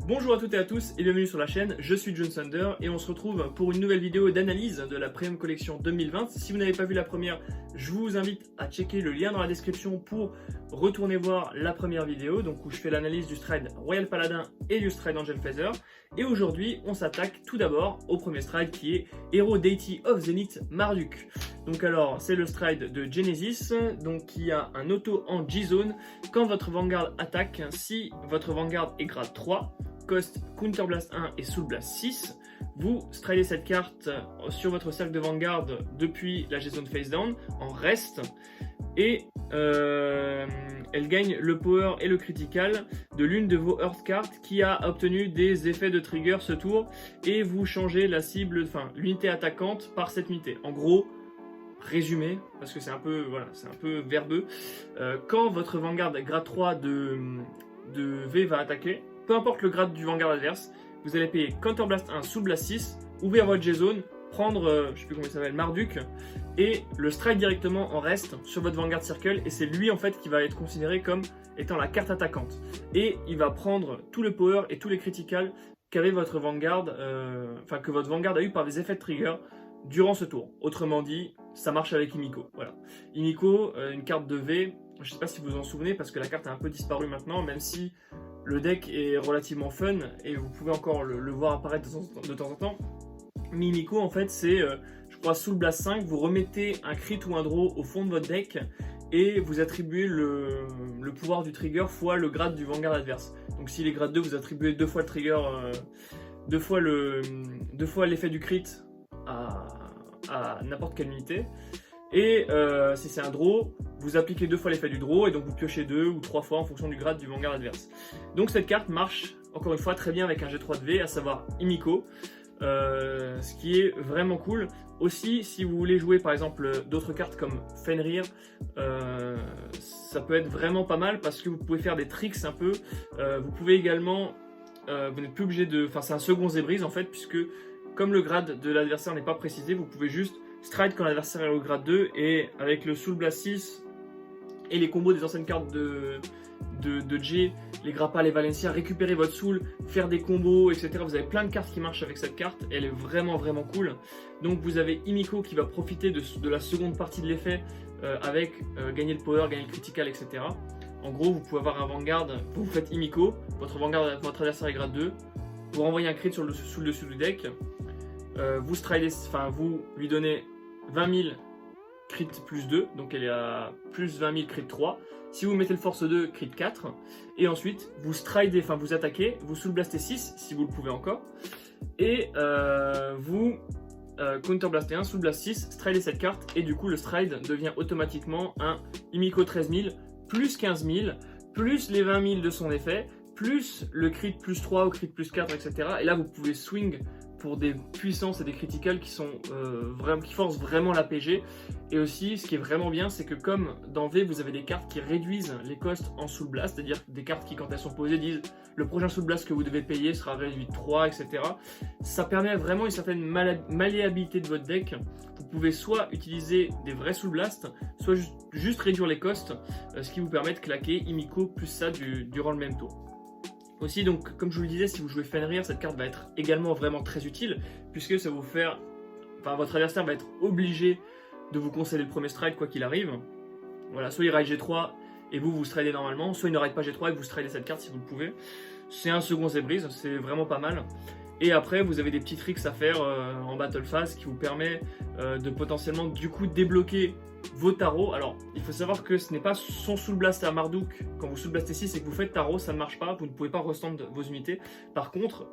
Bonjour à toutes et à tous et bienvenue sur la chaîne, je suis John Thunder et on se retrouve pour une nouvelle vidéo d'analyse de la Premium Collection 2020. Si vous n'avez pas vu la première, je vous invite à checker le lien dans la description pour retourner voir la première vidéo, donc où je fais l'analyse du stride Royal Paladin et du stride Angel Feather. Et aujourd'hui, on s'attaque tout d'abord au premier stride qui est Hero Deity of Zenith Marduk. Donc alors, c'est le stride de Genesis, donc qui a un auto en G-Zone. Quand votre Vanguard attaque, si votre Vanguard est grade 3, cost Counterblast 1 et Soul Blast 6, vous stridez cette carte sur votre cercle de Vanguard depuis la G-Zone face down en reste et elle gagne le power et le critical de l'une de vos Earth cards qui a obtenu des effets de trigger ce tour et vous changez la cible, enfin l'unité attaquante par cette unité. En gros, résumé, parce que c'est un peu, voilà, c'est un peu verbeux, quand votre Vanguard grade 3 de V va attaquer, peu importe le grade du Vanguard adverse, vous allez payer Counterblast 1, Soul Blast 6, ouvrir votre G-Zone, prendre, je sais plus comment il s'appelle, Marduk, et le strike directement en reste sur votre Vanguard Circle, et c'est lui en fait qui va être considéré comme étant la carte attaquante. Et il va prendre tout le power et tous les criticals qu'avait votre Vanguard, que votre Vanguard a eu par des effets de trigger durant ce tour. Autrement dit, ça marche avec Himiko. Voilà. Himiko, une carte de V, je ne sais pas si vous vous en souvenez parce que la carte a un peu disparu maintenant, même si le deck est relativement fun et vous pouvez encore le voir apparaître de temps en temps. Mais Himiko, en fait, c'est, je crois, Soul Blast 5, vous remettez un crit ou un draw au fond de votre deck et vous attribuez le pouvoir du trigger fois le grade du Vanguard adverse. Donc s'il est grade 2, vous attribuez deux fois le trigger, deux fois l'effet du crit à n'importe quelle unité. Et si c'est un draw, vous appliquez deux fois l'effet du draw et donc vous piochez 2 ou 3 fois en fonction du grade du Vanguard adverse. Donc cette carte marche encore une fois très bien avec un G3 de V, à savoir Himiko, ce qui est vraiment cool. Aussi, si vous voulez jouer par exemple d'autres cartes comme Fenrir, ça peut être vraiment pas mal parce que vous pouvez faire des tricks un peu. Vous pouvez également, vous n'êtes plus obligé de, enfin c'est un second Zebreeze en fait, puisque comme le grade de l'adversaire n'est pas précisé, vous pouvez juste stride quand l'adversaire est au grade 2 et avec le Soul Blast 6 et les combos des anciennes cartes de J, les Grappa, les Valencia, récupérer votre Soul, faire des combos, etc. Vous avez plein de cartes qui marchent avec cette carte, elle est vraiment cool. Donc vous avez Himiko qui va profiter de la seconde partie de l'effet avec gagner le power, gagner le critical, etc. En gros, vous pouvez avoir un Vanguard, vous faites Himiko, votre adversaire est grade 2, vous renvoyez un crit sous le dessus du deck, vous stridez, enfin vous lui donnez 20 000 crit plus 2, donc elle est à plus 20 000 crit 3. Si vous mettez le force 2, crit 4. Et ensuite, vous stridez, enfin vous attaquez, vous soul blastez 6, si vous le pouvez encore. Et vous counterblastez 1, soul blast 6, stridez cette carte. Et du coup, le stride devient automatiquement un Himiko 13 000, plus 15 000, plus les 20 000 de son effet, plus le crit plus 3 ou crit plus 4, etc. Et là, vous pouvez swing pour des puissances et des criticals qui sont qui forcent vraiment la PG. Et aussi, ce qui est vraiment bien, c'est que comme dans V, vous avez des cartes qui réduisent les costs en Soul Blast, c'est-à-dire des cartes qui, quand elles sont posées, disent le prochain Soul Blast que vous devez payer sera réduit de 3, etc. Ça permet vraiment une certaine malléabilité de votre deck. Vous pouvez soit utiliser des vrais Soul Blast, soit juste réduire les costs, ce qui vous permet de claquer Himiko plus ça durant le même tour. Aussi, donc, comme je vous le disais, si vous jouez Fenrir, cette carte va être également vraiment très utile, puisque ça va vous faire, enfin, votre adversaire va être obligé de vous concéder le premier stride quoi qu'il arrive. Voilà, soit il ride G3 et vous stridez normalement, soit il ne ride pas G3 et vous stridez cette carte si vous le pouvez. C'est un second Zebreeze, c'est vraiment pas mal. Et après, vous avez des petits tricks à faire en battle phase qui vous permet de potentiellement du coup débloquer vos tarots. Alors, il faut savoir que ce n'est pas son Soul Blast à Marduk. Quand vous Soul Blastez 6 et que vous faites tarot, ça ne marche pas. Vous ne pouvez pas restand vos unités. Par contre,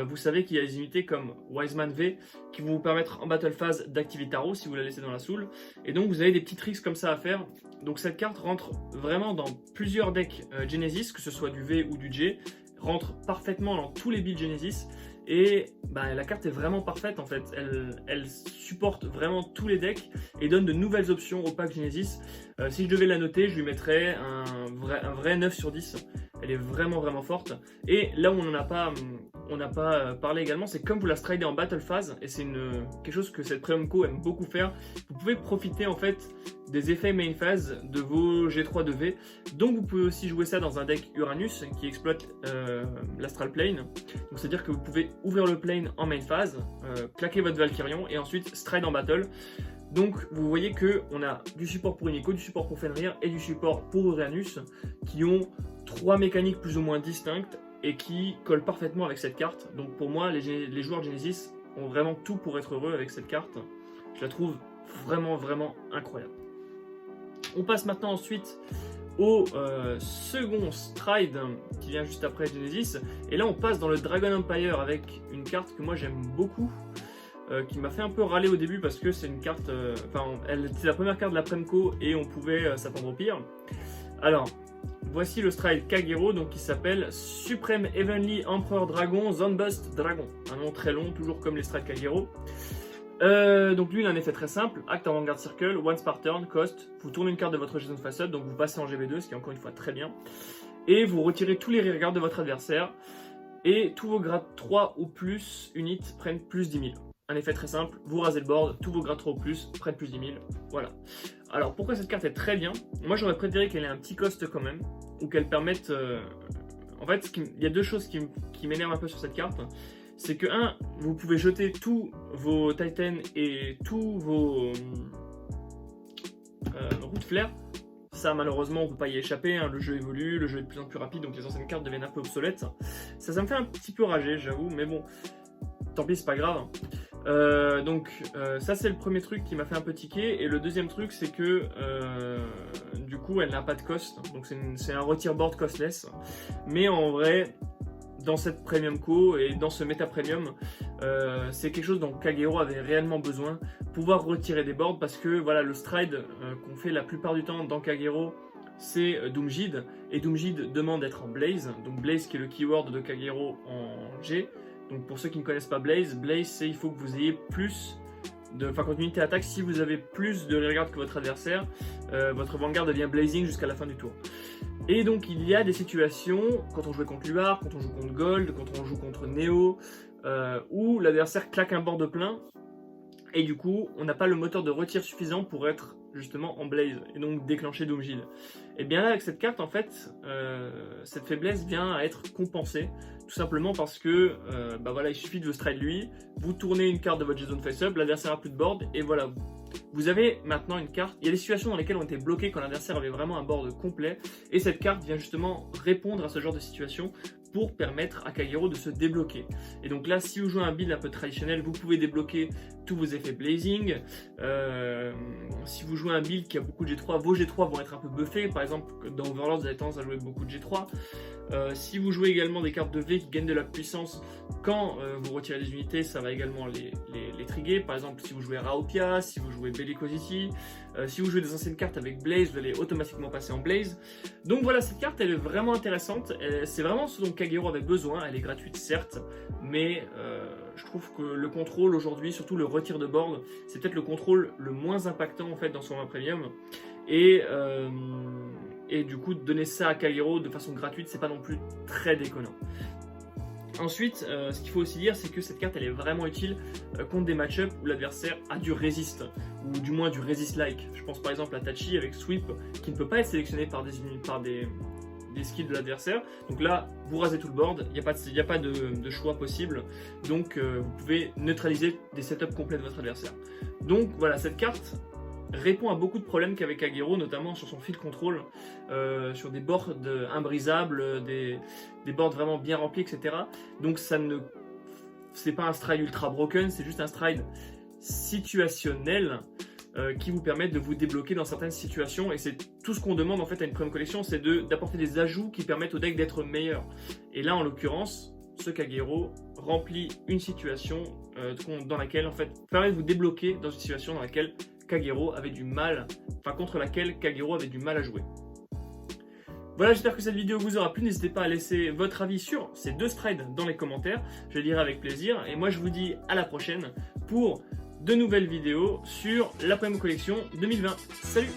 vous savez qu'il y a des unités comme Wiseman V qui vont vous permettre en battle phase d'activer tarot si vous la laissez dans la soul. Et donc, vous avez des petits tricks comme ça à faire. Donc, cette carte rentre vraiment dans plusieurs decks Genesis, que ce soit du V ou du J. Rentre parfaitement dans tous les builds Genesis. Et bah, la carte est vraiment parfaite en fait, elle supporte vraiment tous les decks et donne de nouvelles options au pack Genesis. Si je devais la noter, je lui mettrais un vrai 9 sur 10. elle est vraiment vraiment forte. Et là où on n'a pas parlé également, c'est comme vous la stridez en battle phase, et c'est quelque chose que cette Premium Co aime beaucoup faire, vous pouvez profiter en fait des effets main phase de vos G3 de V. Donc vous pouvez aussi jouer ça dans un deck Uranus qui exploite l'Astral Plane. Donc c'est à dire que vous pouvez ouvrir le plane en main phase, claquer votre Valkyrion et ensuite stride en battle. Donc vous voyez que on a du support pour Unico, du support pour Fenrir et du support pour Uranus qui ont 3 mécaniques plus ou moins distinctes et qui collent parfaitement avec cette carte. Donc pour moi, les joueurs de Genesis ont vraiment tout pour être heureux avec cette carte. Je la trouve vraiment vraiment incroyable. On passe maintenant ensuite au second stride qui vient juste après Genesis. Et là on passe dans le Dragon Empire avec une carte que moi j'aime beaucoup. Qui m'a fait un peu râler au début parce que c'est une carte, c'est la première carte de la Premco et on pouvait s'attendre au pire. Alors, voici le stride Kagero, donc qui s'appelle Supreme Heavenly Emperor Dragon Zonbust Dragon. Un nom très long, toujours comme les strides Kagero. Donc lui il a un effet très simple, acte en Vanguard Circle, once par turn, cost, vous tournez une carte de votre Jason face-up, donc vous passez en GB2, ce qui est encore une fois très bien. Et vous retirez tous les regards de votre adversaire, et tous vos grades 3 ou plus units prennent plus 10 000. Un effet très simple, vous rasez le board, tous vos grades 3 ou plus prennent plus 10 000, voilà. Alors pourquoi cette carte est très bien? Moi j'aurais préféré qu'elle ait un petit cost quand même, ou qu'elle permette... En fait, il y a deux choses qui m'énervent un peu sur cette carte. C'est que, vous pouvez jeter tous vos Titans et tous vos Route Flair. Ça, malheureusement, on ne peut pas y échapper, hein. Le jeu évolue, le jeu est de plus en plus rapide, donc les anciennes cartes deviennent un peu obsolètes. Ça me fait un petit peu rager, j'avoue, mais bon, tant pis, c'est pas grave. Ça c'est le premier truc qui m'a fait un peu tiquer, et le deuxième truc c'est que du coup elle n'a pas de cost, donc c'est un retire board costless, mais en vrai dans cette Premium Co et dans ce méta Premium c'est quelque chose dont Kagero avait réellement besoin, pouvoir retirer des boards, parce que voilà, le stride qu'on fait la plupart du temps dans Kagero c'est Doomjid, et Doomjid demande d'être en Blaze, donc Blaze qui est le keyword de Kagero en G. Donc pour ceux qui ne connaissent pas Blaze, c'est il faut que vous ayez plus de... Enfin quand une unité attaque, si vous avez plus de regards que votre adversaire, votre Vanguard devient Blazing jusqu'à la fin du tour. Et donc il y a des situations, quand on joue contre Luar, quand on joue contre Gold, quand on joue contre Neo, où l'adversaire claque un board plein, et du coup on n'a pas le moteur de retir suffisant pour être justement en Blaze, et donc déclencher Doomjid. Et bien là avec cette carte en fait, cette faiblesse vient à être compensée, tout simplement parce que voilà, il suffit de stride lui, vous tournez une carte de votre Jason face-up, l'adversaire a plus de board, et voilà, vous avez maintenant une carte. Il y a des situations dans lesquelles on était bloqué quand l'adversaire avait vraiment un board complet, et cette carte vient justement répondre à ce genre de situation pour permettre à Kagero de se débloquer. Et donc là, si vous jouez un build un peu traditionnel, vous pouvez débloquer tous vos effets Blazing. Si vous jouez un build qui a beaucoup de G3, vos G3 vont être un peu buffés. Par exemple, dans Overlord, vous avez tendance à jouer beaucoup de G3. Si vous jouez également des cartes de V qui gagnent de la puissance quand vous retirez des unités, ça va également les trigger. Par exemple, si vous jouez Raopia, si vous jouez Bellicosity, si vous jouez des anciennes cartes avec Blaze, vous allez automatiquement passer en Blaze. Donc voilà, cette carte elle est vraiment intéressante, c'est vraiment ce dont Kagero avait besoin. Elle est gratuite certes, mais je trouve que le contrôle aujourd'hui, surtout le retire de board, c'est peut-être le contrôle le moins impactant en fait dans son 20 Premium. Et du coup, donner ça à Kagero de façon gratuite, c'est pas non plus très déconnant. Ensuite, ce qu'il faut aussi dire, c'est que cette carte elle est vraiment utile contre des match-ups où l'adversaire a du resist, ou du moins du resist-like. Je pense par exemple à Tachi avec Sweep, qui ne peut pas être sélectionné par des skills de l'adversaire. Donc là, vous rasez tout le board, il n'y a pas de choix possible, donc vous pouvez neutraliser des setups complets de votre adversaire. Donc voilà, cette carte répond à beaucoup de problèmes qu'avec Kagero, notamment sur son field control, sur des boards imbrisables, des boards vraiment bien remplis, etc. Donc c'est pas un stride ultra broken, c'est juste un stride situationnel qui vous permet de vous débloquer dans certaines situations, et c'est tout ce qu'on demande en fait à une Premium Collection, c'est d'apporter des ajouts qui permettent au deck d'être meilleur. Et là en l'occurrence, ce Kagero remplit une situation dans laquelle en fait permet de vous débloquer dans une situation dans laquelle Kagero avait du mal, contre laquelle Kagero avait du mal à jouer. Voilà, j'espère que cette vidéo vous aura plu. N'hésitez pas à laisser votre avis sur ces deux strides dans les commentaires, je le lirai avec plaisir. Et moi je vous dis à la prochaine pour de nouvelles vidéos sur la Premium Collection 2020. Salut!